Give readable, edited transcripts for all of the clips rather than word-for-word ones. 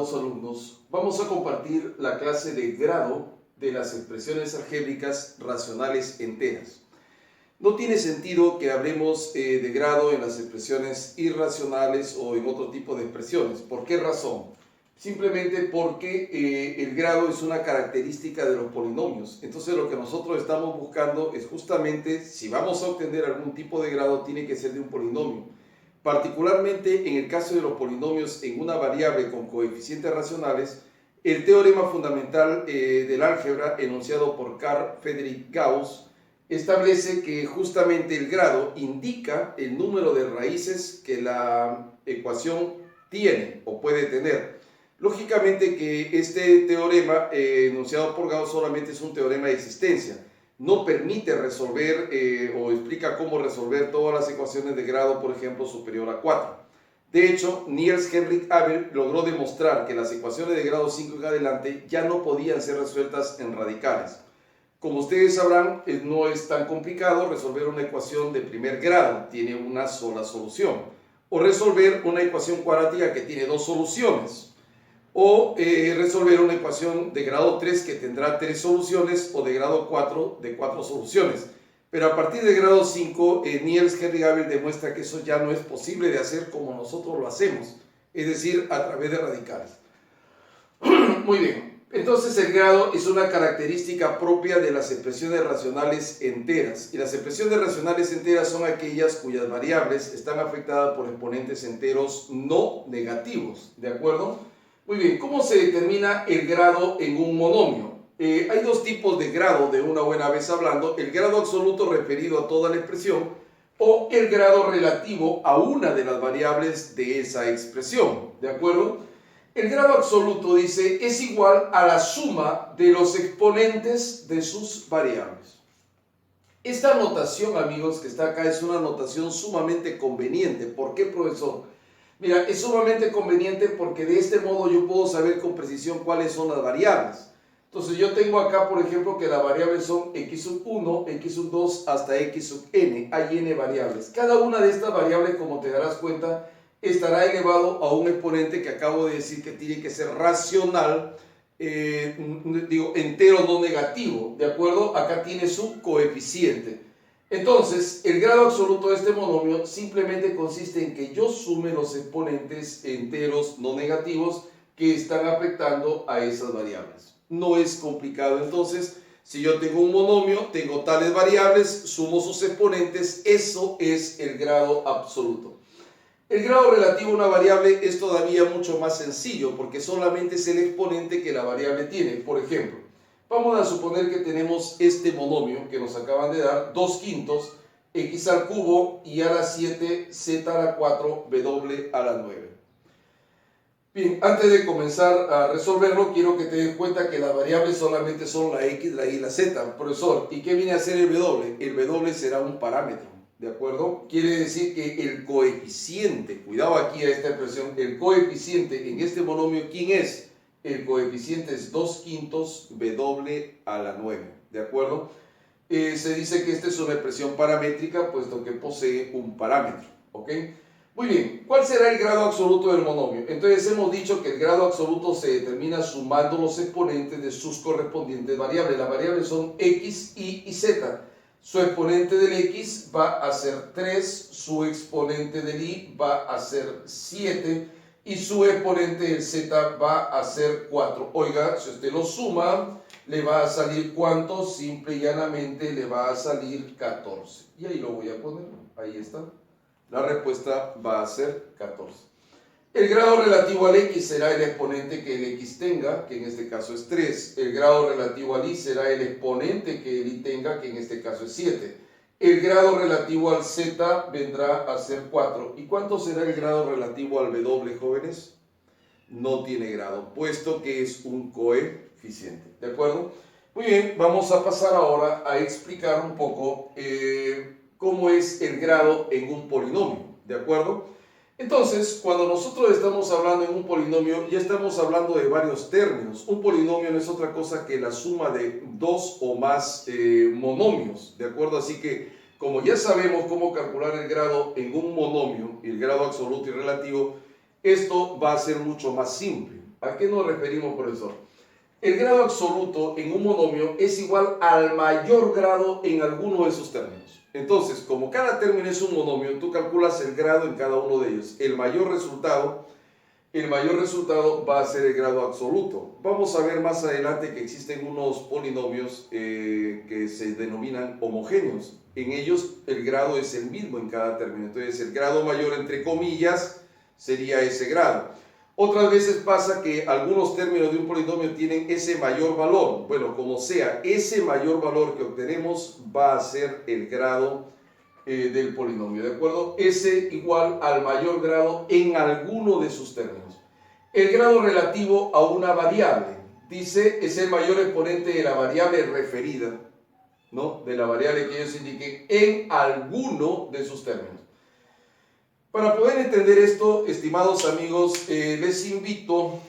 estimados alumnos, vamos a compartir la clase de grado de las expresiones algébricas racionales enteras. No tiene sentido que hablemos de grado en las expresiones irracionales o en otro tipo de expresiones. ¿Por qué razón? Simplemente porque el grado es una característica de los polinomios. Entonces lo que nosotros estamos buscando es justamente, si vamos a obtener algún tipo de grado, tiene que ser de un polinomio. Particularmente en el caso de los polinomios en una variable con coeficientes racionales, el teorema fundamental del álgebra enunciado por Carl Friedrich Gauss establece que justamente el grado indica el número de raíces que la ecuación tiene o puede tener. Lógicamente que este teorema enunciado por Gauss solamente es un teorema de existencia. No permite resolver o explica cómo resolver todas las ecuaciones de grado, por ejemplo, superior a 4. De hecho, Niels Henrik Abel logró demostrar que las ecuaciones de grado 5 en adelante ya no podían ser resueltas en radicales. Como ustedes sabrán, no es tan complicado resolver una ecuación de primer grado, tiene una sola solución. O resolver una ecuación cuadrática que tiene dos soluciones. O resolver una ecuación de grado 3 que tendrá 3 soluciones o de grado 4 de 4 soluciones. Pero a partir de grado 5, Niels Henrik Abel demuestra que eso ya no es posible de hacer como nosotros lo hacemos, es decir, a través de radicales. Muy bien, entonces el grado es una característica propia de las expresiones racionales enteras. Y las expresiones racionales enteras son aquellas cuyas variables están afectadas por exponentes enteros no negativos, ¿de acuerdo? Muy bien, ¿cómo se determina el grado en un monomio? Hay dos tipos de grado, de una buena vez hablando: el grado absoluto referido a toda la expresión o el grado relativo a una de las variables de esa expresión, ¿de acuerdo? El grado absoluto, dice, es igual a la suma de los exponentes de sus variables. Esta notación, amigos, que está acá es una notación sumamente conveniente. ¿Por qué, profesor? Mira, es sumamente conveniente porque de este modo yo puedo saber con precisión cuáles son las variables. Entonces yo tengo acá, por ejemplo, que las variables son x1, x2 hasta xn. Hay n variables. Cada una de estas variables, como te darás cuenta, estará elevado a un exponente que acabo de decir que tiene que ser racional, entero no negativo, ¿de acuerdo? Acá tiene su coeficiente. Entonces, el grado absoluto de este monomio simplemente consiste en que yo sume los exponentes enteros no negativos que están afectando a esas variables. No es complicado. Entonces, si yo tengo un monomio, tengo tales variables, sumo sus exponentes, eso es el grado absoluto. El grado relativo a una variable es todavía mucho más sencillo porque solamente es el exponente que la variable tiene. Por ejemplo, vamos a suponer que tenemos este monomio que nos acaban de dar, 2 quintos, x al cubo y a la 7, z a la 4, w a la 9. Bien, antes de comenzar a resolverlo, quiero que te des cuenta que las variables solamente son la x, la y, la z. Profesor, ¿y qué viene a ser el w? El w será un parámetro, ¿de acuerdo? Quiere decir que el coeficiente, cuidado aquí a esta expresión, el coeficiente en este monomio, ¿quién es? El coeficiente es 2 quintos w a la 9, ¿de acuerdo? Se dice que esta es una expresión paramétrica, puesto que posee un parámetro, ¿ok? Muy bien, ¿cuál será el grado absoluto del monomio? Entonces hemos dicho que el grado absoluto se determina sumando los exponentes de sus correspondientes variables. Las variables son x, y y z. Su exponente del x va a ser 3, su exponente del y va a ser 7 y su exponente del z va a ser 4. Oiga, si usted lo suma, le va a salir ¿cuánto? Simple y llanamente le va a salir 14. Y ahí lo voy a poner, ahí está. La respuesta va a ser 14. El grado relativo al x será el exponente que el x tenga, que en este caso es 3. El grado relativo al y será el exponente que el y tenga, que en este caso es 7. El grado relativo al z vendrá a ser 4. ¿Y cuánto será el grado relativo al w, jóvenes? No tiene grado, puesto que es un coeficiente. ¿De acuerdo? Muy bien, vamos a pasar ahora a explicar un poco cómo es el grado en un polinomio. ¿De acuerdo? Entonces, cuando nosotros estamos hablando en un polinomio, ya estamos hablando de varios términos. Un polinomio no es otra cosa que la suma de dos o más monomios, ¿de acuerdo? Así que, como ya sabemos cómo calcular el grado en un monomio, el grado absoluto y relativo, esto va a ser mucho más simple. ¿A qué nos referimos, profesor? El grado absoluto en un monomio es igual al mayor grado en alguno de sus términos. Entonces, como cada término es un monomio, tú calculas el grado en cada uno de ellos. El mayor resultado va a ser el grado absoluto. Vamos a ver más adelante que existen unos polinomios que se denominan homogéneos. En ellos el grado es el mismo en cada término. Entonces, el grado mayor, entre comillas, sería ese grado. Otras veces pasa que algunos términos de un polinomio tienen ese mayor valor. Bueno, como sea, ese mayor valor que obtenemos va a ser el grado del polinomio, ¿de acuerdo? S igual al mayor grado en alguno de sus términos. El grado relativo a una variable, dice, es el mayor exponente de la variable referida, ¿no? De la variable que ellos indiquen en alguno de sus términos. Para poder entender esto, estimados amigos, les invito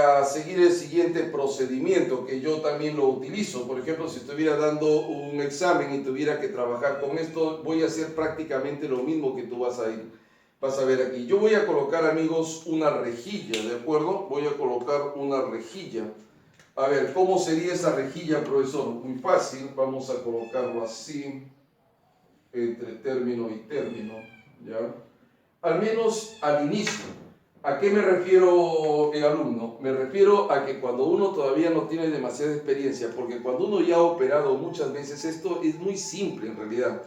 a seguir el siguiente procedimiento que yo también lo utilizo. Por ejemplo, si estuviera dando un examen y tuviera que trabajar con esto, voy a hacer prácticamente lo mismo que tú vas a ver aquí. Yo voy a colocar, amigos, una rejilla, ¿de acuerdo? Voy a colocar una rejilla. A ver, ¿cómo sería esa rejilla, profesor? Muy fácil, vamos a colocarlo así, entre término y término, ¿ya? Al menos al inicio. ¿A qué me refiero, alumno? Me refiero a que cuando uno todavía no tiene demasiada experiencia, porque cuando uno ya ha operado muchas veces, esto es muy simple en realidad.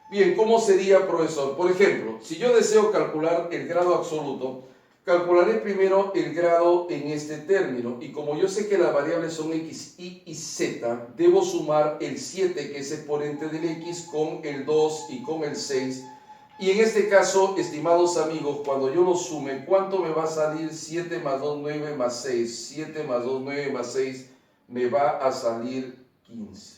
Bien, ¿cómo sería, profesor? Por ejemplo, si yo deseo calcular el grado absoluto, calcularé primero el grado en este término, y como yo sé que las variables son x, y z, debo sumar el 7, que es exponente del x, con el 2 y con el 6. Y en este caso, estimados amigos, cuando yo lo sume, ¿cuánto me va a salir? 7 más 2, 9 más 6. 7 más 2, 9 más 6 me va a salir 15.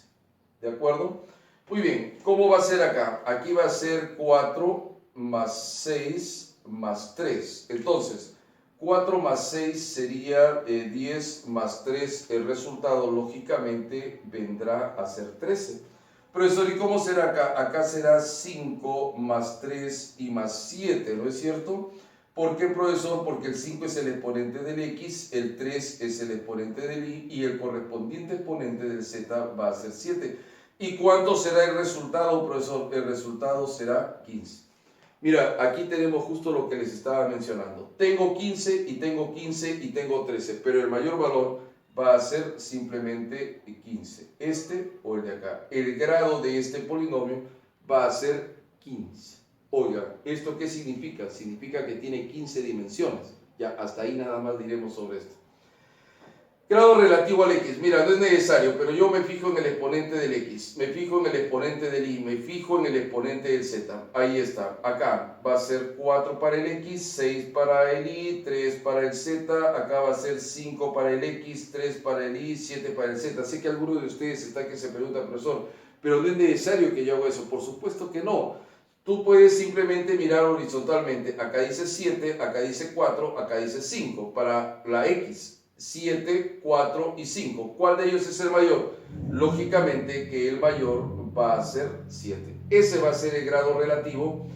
¿De acuerdo? Muy bien, ¿cómo va a ser acá? Aquí va a ser 4 más 6 más 3. Entonces, 4 más 6 sería 10 más 3. El resultado, lógicamente, vendrá a ser 13. Profesor, ¿y cómo será acá? Acá será 5 más 3 y más 7, ¿no es cierto? ¿Por qué, profesor? Porque el 5 es el exponente del x, el 3 es el exponente del y el correspondiente exponente del z va a ser 7. ¿Y cuánto será el resultado, profesor? El resultado será 15. Mira, aquí tenemos justo lo que les estaba mencionando. Tengo 15 y tengo 15 y tengo 13, pero el mayor valor va a ser simplemente 15, este o el de acá. El grado de este polinomio va a ser 15. Oiga, ¿esto qué significa? Significa que tiene 15 dimensiones. Ya, hasta ahí nada más diremos sobre esto. Grado relativo al x. Mira, no es necesario, pero yo me fijo en el exponente del x, me fijo en el exponente del y, me fijo en el exponente del z. Ahí está. Acá va a ser 4 para el x, 6 para el y, 3 para el z. Acá va a ser 5 para el x, 3 para el y, 7 para el z. Sé que algunos de ustedes está que se pregunta, profesor, pero no es necesario que yo haga eso. Por supuesto que no. Tú puedes simplemente mirar horizontalmente. Acá dice 7, acá dice 4, acá dice 5 para la x. 7, 4 y 5. ¿Cuál de ellos es el mayor? Lógicamente que el mayor va a ser 7. Ese va a ser el grado relativo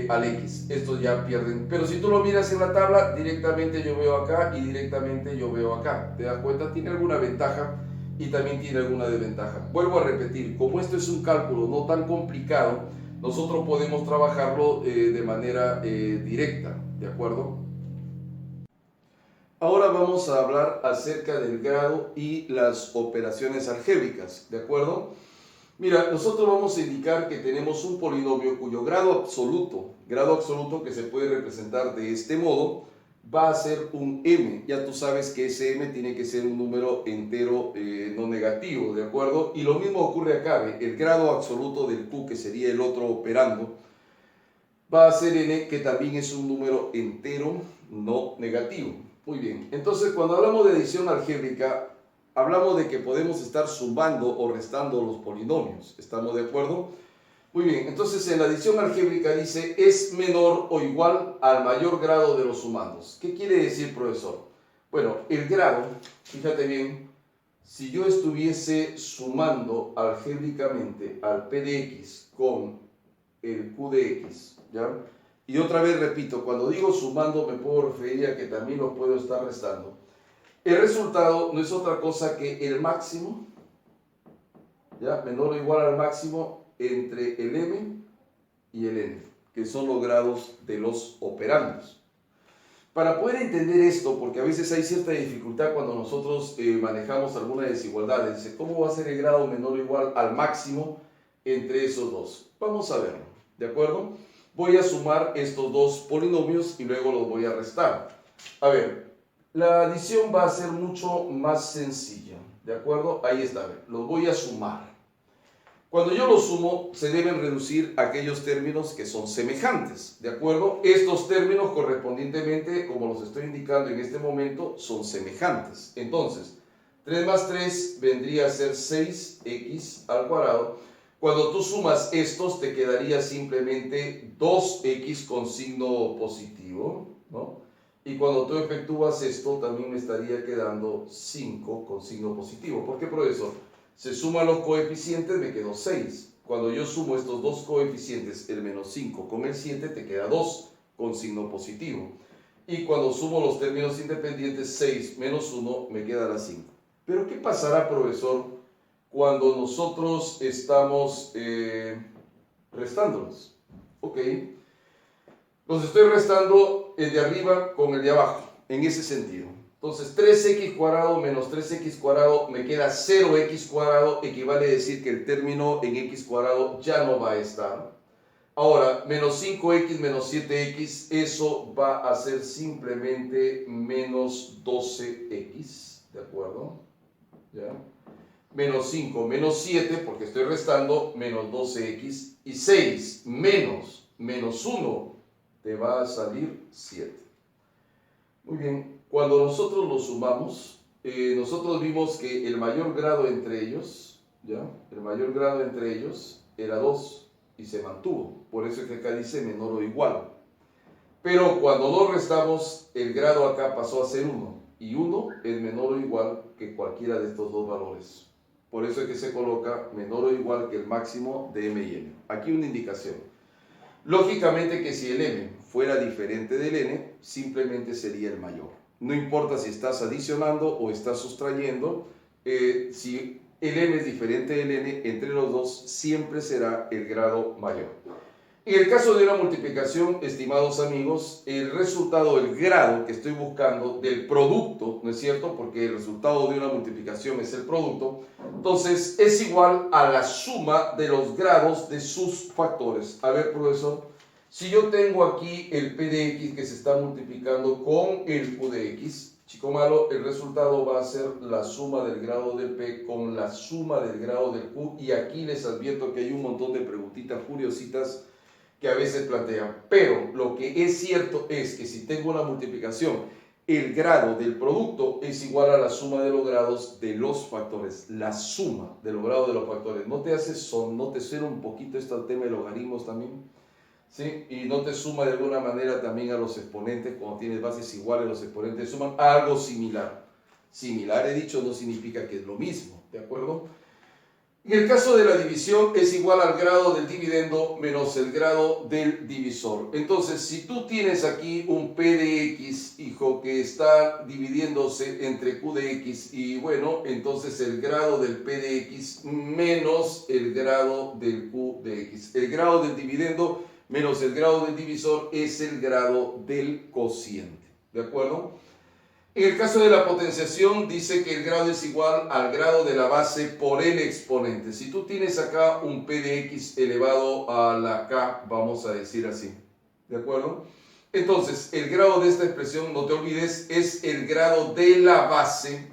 al x. Estos ya pierden. Pero si tú lo miras en la tabla, directamente yo veo acá y directamente yo veo acá. ¿Te das cuenta? Tiene alguna ventaja y también tiene alguna desventaja. Vuelvo a repetir, como esto es un cálculo no tan complicado, nosotros podemos trabajarlo de manera directa, ¿de acuerdo? Ahora vamos a hablar acerca del grado y las operaciones algébricas, ¿de acuerdo? Mira, nosotros vamos a indicar que tenemos un polinomio cuyo grado absoluto que se puede representar de este modo, va a ser un m. Ya tú sabes que ese m tiene que ser un número entero no negativo, ¿de acuerdo? Y lo mismo ocurre acá, el grado absoluto del q, que sería el otro operando, va a ser n, que también es un número entero no negativo. Muy bien, entonces cuando hablamos de adición algébrica, hablamos de que podemos estar sumando o restando los polinomios. ¿Estamos de acuerdo? Muy bien, entonces en la adición algébrica dice es menor o igual al mayor grado de los sumandos. ¿Qué quiere decir, profesor? Bueno, el grado, fíjate bien, si yo estuviese sumando algébricamente al p de x con el q de x, ¿ya? Y otra vez repito, cuando digo sumando me puedo referir a que también lo puedo estar restando. El resultado no es otra cosa que el máximo, ¿ya? Menor o igual al máximo entre el m y el n, que son los grados de los operandos. Para poder entender esto, porque a veces hay cierta dificultad cuando nosotros manejamos alguna desigualdad, dice, ¿cómo va a ser el grado menor o igual al máximo entre esos dos? Vamos a verlo, ¿de acuerdo? Voy a sumar estos dos polinomios y luego los voy a restar. A ver, la adición va a ser mucho más sencilla, ¿de acuerdo? Ahí está, a ver, los voy a sumar. Cuando yo los sumo, se deben reducir aquellos términos que son semejantes, ¿de acuerdo? Estos términos correspondientemente, como los estoy indicando en este momento, son semejantes. Entonces, 3 más 3 vendría a ser 6x al cuadrado. Cuando tú sumas estos, te quedaría simplemente 2x con signo positivo, ¿no? Y cuando tú efectúas esto, también me estaría quedando 5 con signo positivo. ¿Por qué, profesor? Se suman los coeficientes, me quedó 6. Cuando yo sumo estos dos coeficientes, el menos 5 con el 7, te queda 2 con signo positivo. Y cuando sumo los términos independientes, 6 menos 1, me queda la 5. Pero ¿qué pasará, profesor, cuando nosotros estamos restándolos? Ok, los estoy restando el de arriba con el de abajo, en ese sentido. Entonces 3x cuadrado menos 3x cuadrado me queda 0x cuadrado, equivale a decir que el término en x cuadrado ya no va a estar. Ahora, menos 5x menos 7x, eso va a ser simplemente menos 12x, ¿de acuerdo? ¿Ya? Menos 5 menos 7, porque estoy restando, menos 12x, y 6 menos 1, te va a salir 7. Muy bien. Cuando nosotros los sumamos, nosotros vimos que el mayor grado entre ellos, ¿ya? El mayor grado entre ellos era 2 y se mantuvo. Por eso es que acá dice menor o igual. Pero cuando lo restamos, el grado acá pasó a ser 1. Y 1 es menor o igual que cualquiera de estos dos valores. Por eso es que se coloca menor o igual que el máximo de m y n. Aquí una indicación. Lógicamente que si el m fuera diferente del n, simplemente sería el mayor. No importa si estás adicionando o estás sustrayendo, si el m es diferente del n, entre los dos siempre será el grado mayor. En el caso de una multiplicación, estimados amigos, el resultado, el grado que estoy buscando del producto, ¿no es cierto? Porque el resultado de una multiplicación es el producto, entonces es igual a la suma de los grados de sus factores. A ver, profesor. Si yo tengo aquí el P de X que se está multiplicando con el Q de X, chico malo, el resultado va a ser la suma del grado del P con la suma del grado del Q. Y aquí les advierto que hay un montón de preguntitas curiositas que a veces plantean. Pero lo que es cierto es que si tengo una multiplicación, el grado del producto es igual a la suma de los grados de los factores. La suma de los grados de los factores. ¿No te suena un poquito esto al tema de logaritmos también? ¿Sí? Y no te suma de alguna manera también a los exponentes, cuando tienes bases iguales, los exponentes suman a algo similar. Similar, he dicho, no significa que es lo mismo, ¿de acuerdo? En el caso de la división es igual al grado del dividendo menos el grado del divisor. Entonces, si tú tienes aquí un P de X, hijo, que está dividiéndose entre Q de X, y bueno, entonces el grado del P de X menos el grado del Q de X. El grado del dividendo menos el grado del divisor es el grado del cociente, ¿de acuerdo? En el caso de la potenciación dice que el grado es igual al grado de la base por el exponente. Si tú tienes acá un P de X elevado a la K, vamos a decir así, ¿de acuerdo? Entonces, el grado de esta expresión, no te olvides, es el grado de la base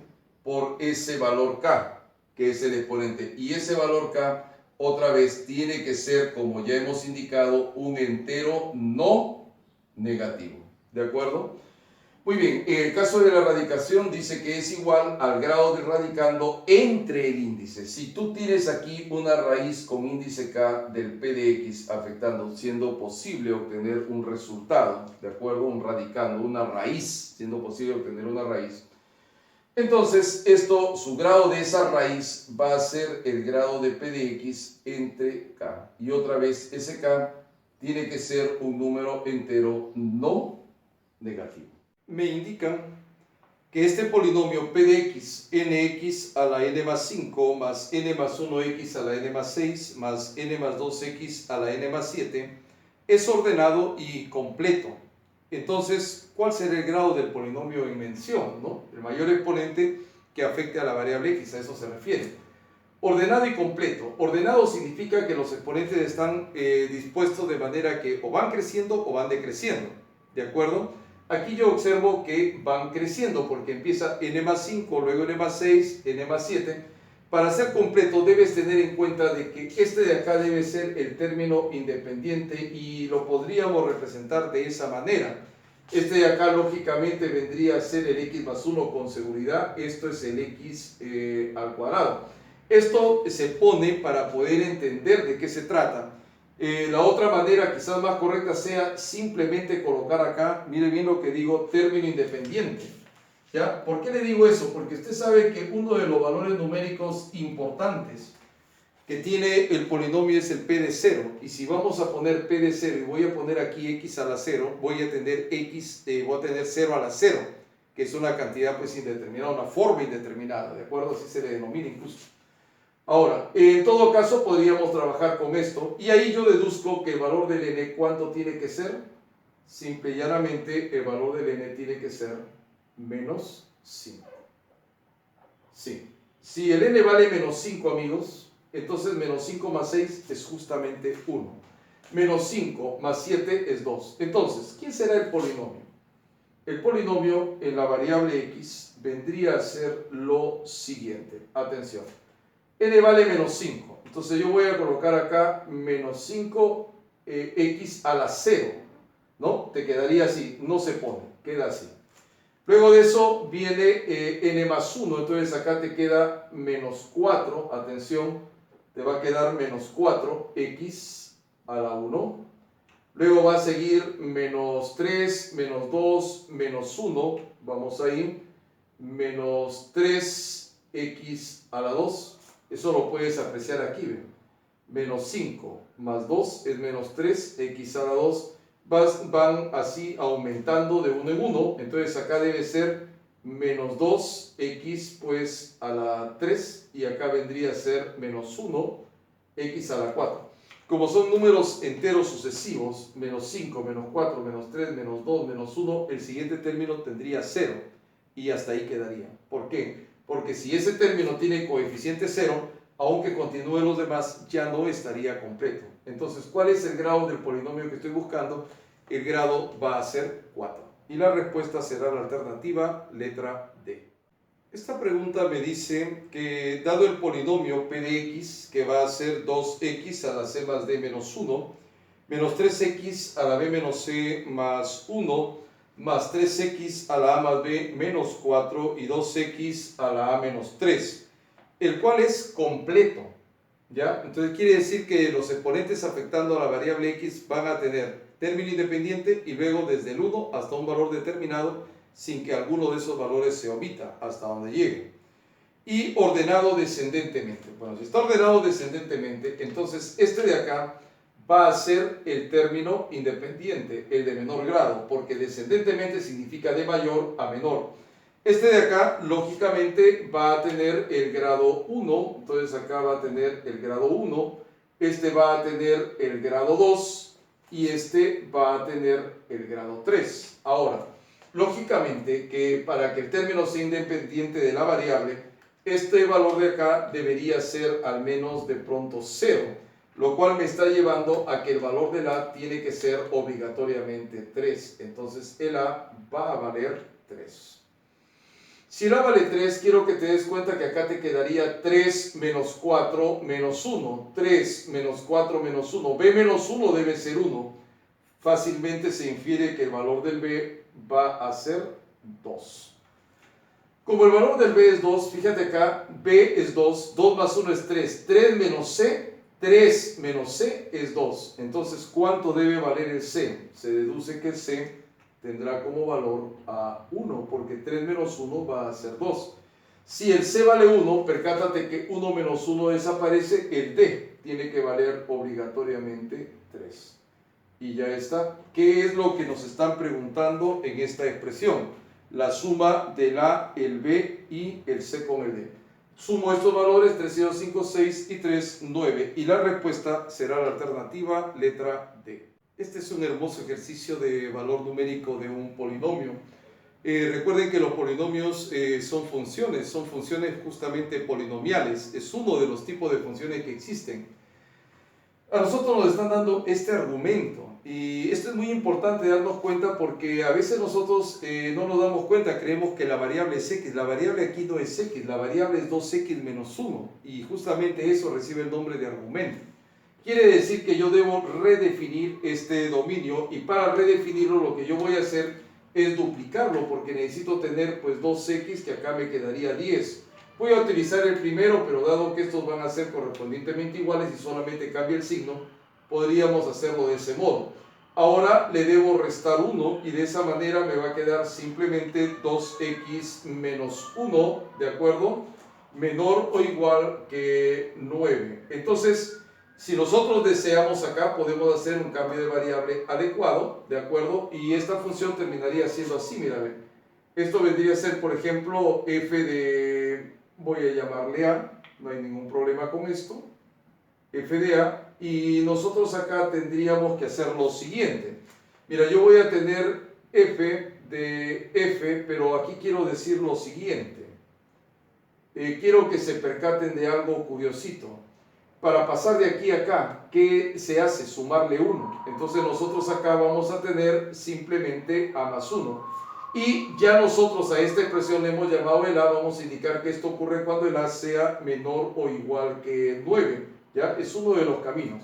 por ese valor K, que es el exponente. Y ese valor K, otra vez, tiene que ser, como ya hemos indicado, un entero no negativo, ¿de acuerdo? Muy bien, en el caso de la radicación dice que es igual al grado del radicando entre el índice. Si tú tienes aquí una raíz con índice K del P de X afectando, siendo posible obtener un resultado, ¿de acuerdo? Un radicando, una raíz, siendo posible obtener una raíz. Entonces, su grado de esa raíz va a ser el grado de P de X entre K. Y otra vez, ese K tiene que ser un número entero no negativo. Me indican que este polinomio p de x, nx a la n más 5 más n más 1x a la n más 6 más n más 2x a la n más 7 es ordenado y completo. Entonces, ¿cuál será el grado del polinomio en mención, ¿no? El mayor exponente que afecte a la variable x, a eso se refiere. Ordenado y completo. Ordenado significa que los exponentes están dispuestos de manera que o van creciendo o van decreciendo, ¿de acuerdo? Aquí yo observo que van creciendo porque empieza n más 5, luego n más 6, n más 7. Para ser completo debes tener en cuenta de que este de acá debe ser el término independiente y lo podríamos representar de esa manera. Este de acá lógicamente vendría a ser el x más 1 con seguridad, esto es el x al cuadrado. Esto se pone para poder entender de qué se trata. La otra manera quizás más correcta sea simplemente colocar acá, mire bien lo que digo, término independiente. ¿Ya? ¿Por qué le digo eso? Porque usted sabe que uno de los valores numéricos importantes que tiene el polinomio es el p de 0. Y si vamos a poner p de 0 y voy a poner aquí x a la 0, voy a tener 0 a la 0, que es una cantidad pues indeterminada, una forma indeterminada, ¿de acuerdo? Así se le denomina incluso. Ahora, en todo caso podríamos trabajar con esto y ahí yo deduzco que el valor del n, ¿cuánto tiene que ser? Simple y llanamente el valor del n tiene que ser menos 5. Sí. Si el n vale menos 5, amigos, entonces menos 5 más 6 es justamente 1. Menos 5 más 7 es 2. Entonces, ¿quién será el polinomio? El polinomio en la variable x vendría a ser lo siguiente. Atención. N vale menos 5. Entonces yo voy a colocar acá menos 5 x a la 0. ¿No? Te quedaría así. No se pone. Queda así. Luego de eso viene n más 1. Entonces acá te queda menos 4. Atención. Te va a quedar menos 4 x a la 1. Luego va a seguir menos 3, menos 2, menos 1. Vamos ahí. Menos 3x a la 2. Eso lo puedes apreciar aquí, ¿ven? Menos 5 más 2 es menos 3, x a la 2. Van así aumentando de 1 en 1. Entonces acá debe ser menos 2x pues a la 3. Y acá vendría a ser menos 1, x a la 4. Como son números enteros sucesivos, menos 5, menos 4, menos 3, menos 2, menos 1, el siguiente término tendría 0. Y hasta ahí quedaría. ¿Por qué? Porque si ese término tiene coeficiente 0, aunque continúen los demás, ya no estaría completo. Entonces, ¿cuál es el grado del polinomio que estoy buscando? El grado va a ser 4. Y la respuesta será la alternativa letra D. Esta pregunta me dice que dado el polinomio p de x, que va a ser 2x a la c más d menos 1, menos 3x a la b menos c más 1, más 3x a la a más b menos 4 y 2x a la a menos 3, el cual es completo, ¿ya? Entonces quiere decir que los exponentes afectando a la variable x van a tener término independiente y luego desde el 1 hasta un valor determinado sin que alguno de esos valores se omita hasta donde llegue. Y ordenado descendentemente. Bueno, si está ordenado descendentemente, entonces este de acá va a ser el término independiente, el de menor grado, porque descendentemente significa de mayor a menor. Este de acá, lógicamente, va a tener el grado 1, entonces acá va a tener el grado 1, este va a tener el grado 2 y este va a tener el grado 3. Ahora, lógicamente que para que el término sea independiente de la variable, este valor de acá debería ser al menos de pronto 0. Lo cual me está llevando a que el valor del A tiene que ser obligatoriamente 3. Entonces el A va a valer 3. Si el A vale 3, quiero que te des cuenta que acá te quedaría 3 menos 4 menos 1. 3 menos 4 menos 1. B menos 1 debe ser 1. Fácilmente se infiere que el valor del B va a ser 2. Como el valor del B es 2, fíjate acá, B es 2. 2 más 1 es 3. 3 menos C. 3 menos C es 2. Entonces, ¿cuánto debe valer el C? Se deduce que el C tendrá como valor a 1, porque 3 menos 1 va a ser 2. Si el C vale 1, percátate que 1 menos 1 desaparece, el D tiene que valer obligatoriamente 3. Y ya está. ¿Qué es lo que nos están preguntando en esta expresión? La suma del A, el B y el C con el D. Sumo estos valores, 3, 2, 5, 6 y 3, 9. Y la respuesta será la alternativa letra D. Este es un hermoso ejercicio de valor numérico de un polinomio. Recuerden que los polinomios son funciones justamente polinomiales. Es uno de los tipos de funciones que existen. A nosotros nos están dando este argumento y esto es muy importante darnos cuenta porque a veces nosotros no nos damos cuenta, creemos que la variable es x, la variable aquí no es x, la variable es 2x menos 1 y justamente eso recibe el nombre de argumento. Quiere decir que yo debo redefinir este dominio y para redefinirlo lo que yo voy a hacer es duplicarlo porque necesito tener pues 2x que acá me quedaría 10. Voy a utilizar el primero, pero dado que estos van a ser correspondientemente iguales y solamente cambia el signo, podríamos hacerlo de ese modo. Ahora le debo restar 1 y de esa manera me va a quedar simplemente 2x menos 1, ¿de acuerdo? Menor o igual que 9. Entonces, si nosotros deseamos acá, podemos hacer un cambio de variable adecuado, ¿de acuerdo? Y esta función terminaría siendo así, mira, esto vendría a ser, por ejemplo, f de... voy a llamarle A, no hay ningún problema con esto, f de A, y nosotros acá tendríamos que hacer lo siguiente. Mira, yo voy a tener f de f, pero aquí quiero decir lo siguiente. Quiero que se percaten de algo curiosito. Para pasar de aquí a acá, ¿qué se hace? Sumarle 1. Entonces nosotros acá vamos a tener simplemente A más 1. Y ya nosotros a esta expresión le hemos llamado el A, vamos a indicar que esto ocurre cuando el A sea menor o igual que 9, ¿ya? Es uno de los caminos.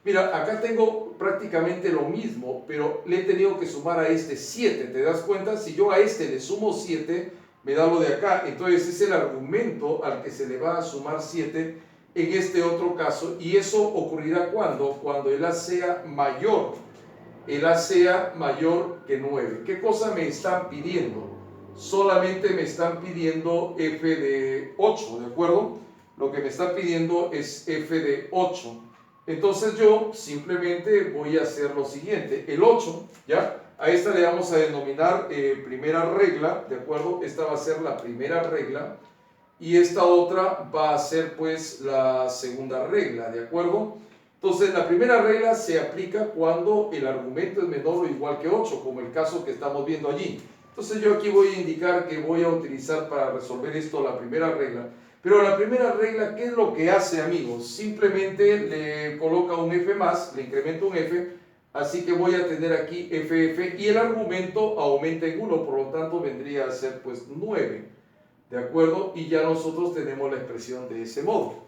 Mira, acá tengo prácticamente lo mismo, pero le he tenido que sumar a este 7, ¿te das cuenta? Si yo a este le sumo 7, me da lo de acá, entonces es el argumento al que se le va a sumar 7 en este otro caso, y eso ocurrirá cuando el A sea mayor. El A sea mayor que 9. ¿Qué cosa me están pidiendo? Solamente me están pidiendo f de 8, ¿de acuerdo? Lo que me están pidiendo es f de 8. Entonces yo simplemente voy a hacer lo siguiente. El 8, ¿ya? A esta le vamos a denominar primera regla, ¿de acuerdo? Esta va a ser la primera regla y esta otra va a ser pues la segunda regla, ¿de acuerdo? Entonces, la primera regla se aplica cuando el argumento es menor o igual que 8, como el caso que estamos viendo allí. Entonces, yo aquí voy a indicar que voy a utilizar para resolver esto la primera regla. Pero la primera regla, ¿qué es lo que hace, amigos? Simplemente le coloca un f más, le incrementa un f, así que voy a tener aquí ff y el argumento aumenta en 1, por lo tanto vendría a ser pues 9, ¿de acuerdo? Y ya nosotros tenemos la expresión de ese modo.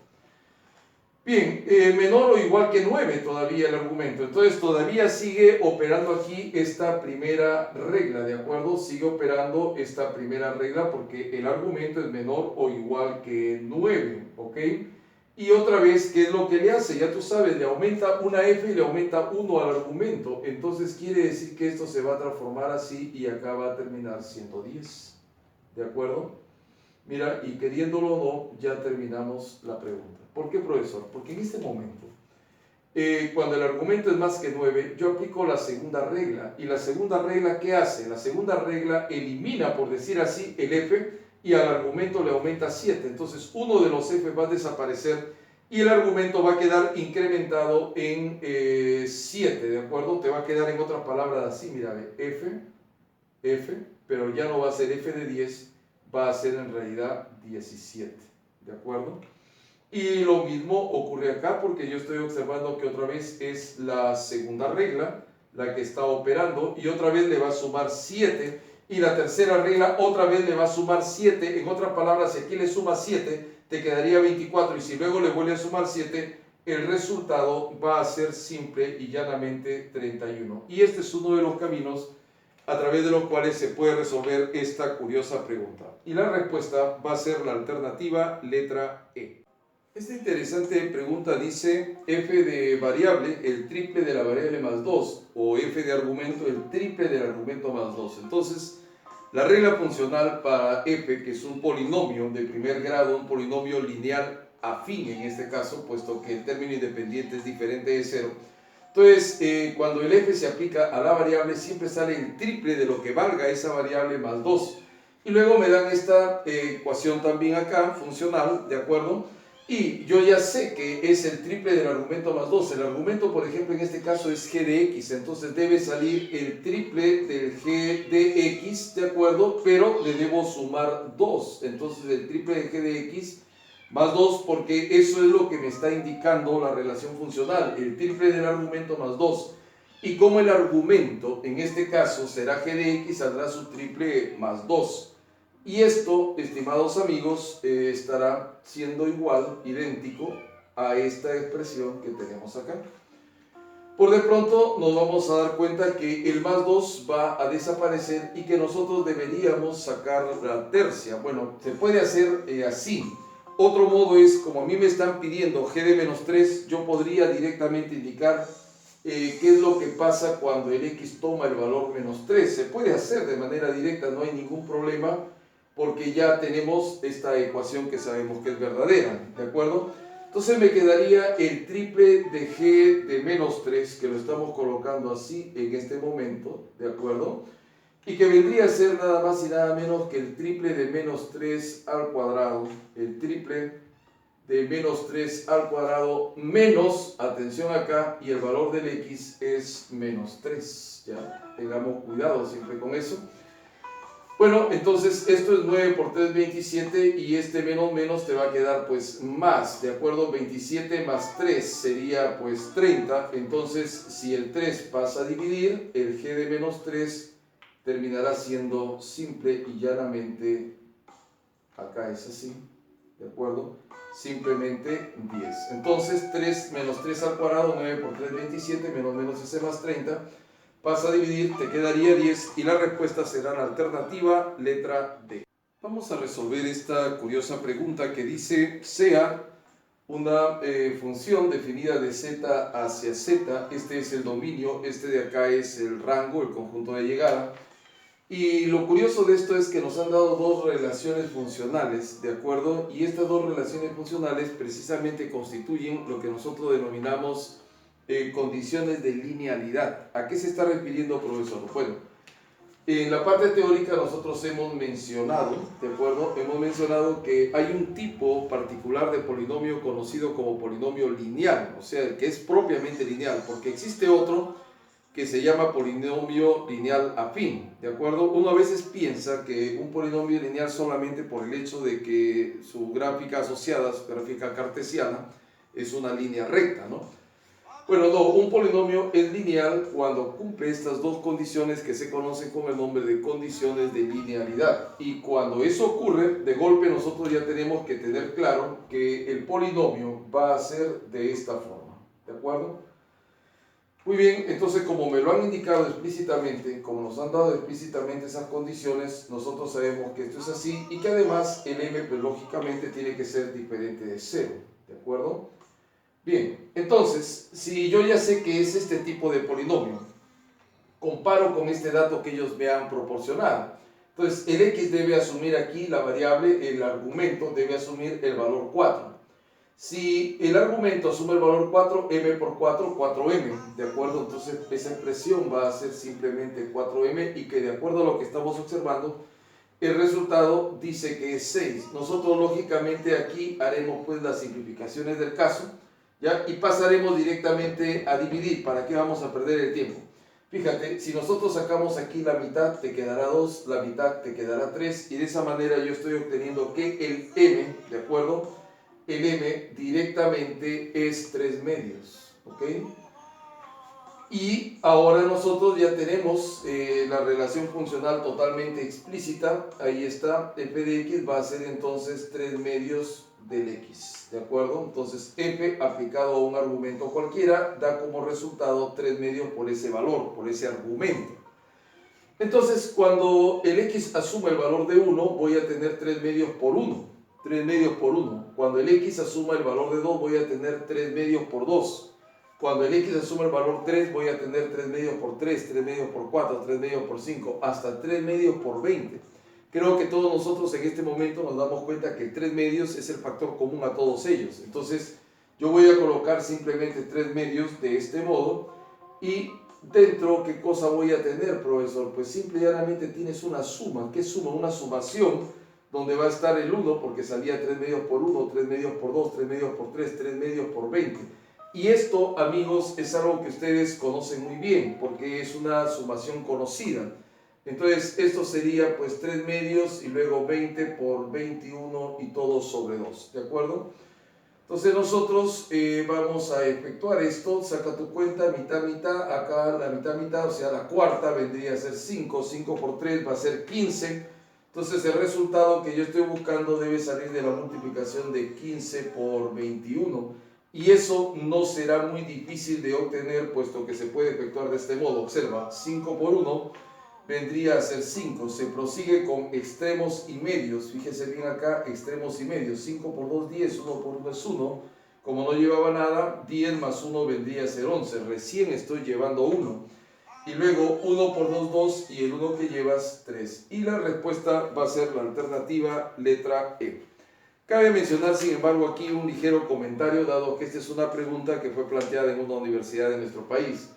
Bien, menor o igual que 9 todavía el argumento, entonces todavía sigue operando aquí esta primera regla, ¿de acuerdo? Sigue operando esta primera regla porque el argumento es menor o igual que 9, ¿ok? Y otra vez, ¿qué es lo que le hace? Ya tú sabes, le aumenta una f y le aumenta 1 al argumento, entonces quiere decir que esto se va a transformar así y acá va a terminar siendo 10, ¿de acuerdo? Mira, y queriéndolo o no, ya terminamos la pregunta. ¿Por qué, profesor? Porque en este momento, cuando el argumento es más que 9, yo aplico la segunda regla. ¿Y la segunda regla qué hace? La segunda regla elimina, por decir así, el f y al argumento le aumenta 7. Entonces, uno de los f va a desaparecer y el argumento va a quedar incrementado en 7, ¿de acuerdo? Te va a quedar en otras palabras así, mira, f, pero ya no va a ser f de 10, va a ser en realidad 17, ¿de acuerdo? Y lo mismo ocurre acá porque yo estoy observando que otra vez es la segunda regla la que está operando y otra vez le va a sumar 7 y la tercera regla otra vez le va a sumar 7. En otras palabras, si aquí le sumas 7 te quedaría 24 y si luego le vuelve a sumar 7 el resultado va a ser simple y llanamente 31. Y este es uno de los caminos a través de los cuales se puede resolver esta curiosa pregunta. Y la respuesta va a ser la alternativa letra E. Esta interesante pregunta dice f de variable el triple de la variable más 2 o f de argumento el triple del argumento más 2. Entonces, la regla funcional para f, que es un polinomio de primer grado, un polinomio lineal afín en este caso, puesto que el término independiente es diferente de 0, Entonces, cuando el f se aplica a la variable, siempre sale el triple de lo que valga esa variable más 2. Y luego me dan esta ecuación también acá, funcional, ¿de acuerdo? Y yo ya sé que es el triple del argumento más 2. El argumento, por ejemplo, en este caso es g de x. Entonces debe salir el triple del g de x, ¿de acuerdo? Pero le debo sumar 2. Entonces el triple de g de x más 2, porque eso es lo que me está indicando la relación funcional. El triple del argumento más 2. Y como el argumento, en este caso, será g de x, saldrá su triple más 2. Y esto, estimados amigos, estará siendo igual, idéntico a esta expresión que tenemos acá. Por de pronto nos vamos a dar cuenta que el más 2 va a desaparecer y que nosotros deberíamos sacar la tercia. Bueno, se puede hacer así. Otro modo es, como a mí me están pidiendo g de menos 3, yo podría directamente indicar qué es lo que pasa cuando el x toma el valor menos 3. Se puede hacer de manera directa, no hay ningún problema, porque ya tenemos esta ecuación que sabemos que es verdadera, ¿de acuerdo? Entonces me quedaría el triple de g de menos 3, que lo estamos colocando así en este momento, ¿de acuerdo? Y que vendría a ser nada más y nada menos que el triple de menos 3 al cuadrado, el triple de menos 3 al cuadrado menos, atención acá, y el valor del x es menos 3, ¿ya? Tengamos cuidado siempre con eso. Bueno, entonces esto es 9 por 3, 27, y este menos menos te va a quedar pues más, ¿de acuerdo? 27 más 3 sería pues 30, entonces si el 3 pasa a dividir, el g de menos 3 terminará siendo simple y llanamente, acá es así, ¿de acuerdo? Simplemente 10. Entonces 3 menos 3 al cuadrado, 9 por 3, 27, menos menos ese más 30, pasa a dividir, te quedaría 10 y la respuesta será la alternativa letra D. Vamos a resolver esta curiosa pregunta que dice, sea una función definida de z hacia z, este es el dominio, este de acá es el rango, el conjunto de llegada. Y lo curioso de esto es que nos han dado dos relaciones funcionales, ¿de acuerdo? Y estas dos relaciones funcionales precisamente constituyen lo que nosotros denominamos condiciones de linealidad. ¿A qué se está refiriendo, profesor? Bueno, en la parte teórica nosotros hemos mencionado, ¿de acuerdo? Hemos mencionado que hay un tipo particular de polinomio conocido como polinomio lineal, o sea, el que es propiamente lineal, porque existe otro que se llama polinomio lineal afín, ¿de acuerdo? Uno a veces piensa que un polinomio lineal solamente por el hecho de que su gráfica asociada, su gráfica cartesiana, es una línea recta, ¿no? Bueno, no, un polinomio es lineal cuando cumple estas dos condiciones que se conocen con el nombre de condiciones de linealidad. Y cuando eso ocurre, de golpe nosotros ya tenemos que tener claro que el polinomio va a ser de esta forma, ¿de acuerdo? Muy bien, entonces como me lo han indicado explícitamente, como nos han dado explícitamente esas condiciones, nosotros sabemos que esto es así y que además el m pues, lógicamente tiene que ser diferente de 0, ¿de acuerdo? Bien, entonces, si yo ya sé que es este tipo de polinomio, comparo con este dato que ellos me han proporcionado. Entonces, el x debe asumir aquí la variable, el argumento debe asumir el valor 4. Si el argumento asume el valor 4, m por 4, 4m, ¿de acuerdo? Entonces esa expresión va a ser simplemente 4m y que de acuerdo a lo que estamos observando, el resultado dice que es 6. Nosotros lógicamente aquí haremos pues las simplificaciones del caso, ¿ya? Y pasaremos directamente a dividir. ¿Para qué vamos a perder el tiempo? Fíjate, si nosotros sacamos aquí la mitad, te quedará 2, la mitad te quedará 3, y de esa manera yo estoy obteniendo que el m, ¿de acuerdo?, el m directamente es 3 medios, ¿ok? Y ahora nosotros ya tenemos la relación funcional totalmente explícita, ahí está, f de x va a ser entonces 3 medios del x, ¿de acuerdo? Entonces f aplicado a un argumento cualquiera da como resultado 3 medios por ese valor, por ese argumento. Entonces cuando el x asuma el valor de 1 voy a tener 3 medios por 1. 3 medios por 1. Cuando el x asuma el valor de 2 voy a tener 3 medios por 2. Cuando el x asuma el valor 3 voy a tener 3 medios por 3, 3 medios por 4, 3 medios por 5, hasta 3 medios por 20. Creo que todos nosotros en este momento nos damos cuenta que el 3 medios es el factor común a todos ellos. Entonces yo voy a colocar simplemente 3 medios de este modo Y dentro, ¿qué cosa voy a tener, profesor? Pues simple y llanamente tienes una suma. ¿Qué suma? Una sumación donde va a estar el 1 porque salía 3 medios por 1, 3 medios por 2, 3 medios por 3, 3 medios por 20. Y esto, amigos, es algo que ustedes conocen muy bien porque es una sumación conocida. Entonces, esto sería pues 3 medios y luego 20 por 21 y todo sobre 2, ¿de acuerdo? Entonces nosotros vamos a efectuar esto, saca tu cuenta, mitad, mitad, acá la mitad, mitad, o sea, la cuarta vendría a ser 5, 5 por 3 va a ser 15. Entonces el resultado que yo estoy buscando debe salir de la multiplicación de 15 por 21. Y eso no será muy difícil de obtener, puesto que se puede efectuar de este modo. Observa, 5 por 1 vendría a ser 5. Se prosigue con extremos y medios. Fíjese bien acá, extremos y medios. 5 por 2, 10. 1 por 1 es 1. Como no llevaba nada, 10 más 1 vendría a ser 11. Recién estoy llevando 1. Y luego 1 por 2, 2. Y el 1 que llevas, 3. Y la respuesta va a ser la alternativa letra E. Cabe mencionar, sin embargo, aquí un ligero comentario, dado que esta es una pregunta que fue planteada en una universidad de nuestro país.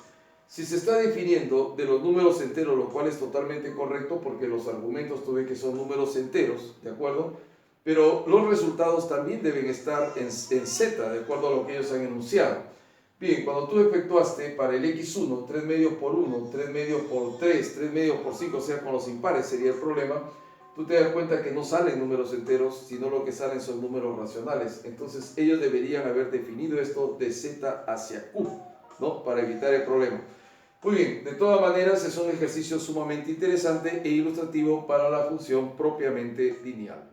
Si se está definiendo de los números enteros, lo cual es totalmente correcto porque los argumentos tuve que son números enteros, ¿de acuerdo? Pero los resultados también deben estar en Z, de acuerdo a lo que ellos han enunciado. Bien, cuando tú efectuaste para el X1, 3 medios por 1, 3 medios por 3, 3 medios por 5, o sea, con los impares sería el problema, tú te das cuenta que no salen números enteros, sino lo que salen son números racionales. Entonces ellos deberían haber definido esto de Z hacia Q, ¿no? Para evitar el problema. Muy bien, de todas maneras es un ejercicio sumamente interesante e ilustrativo para la función propiamente lineal.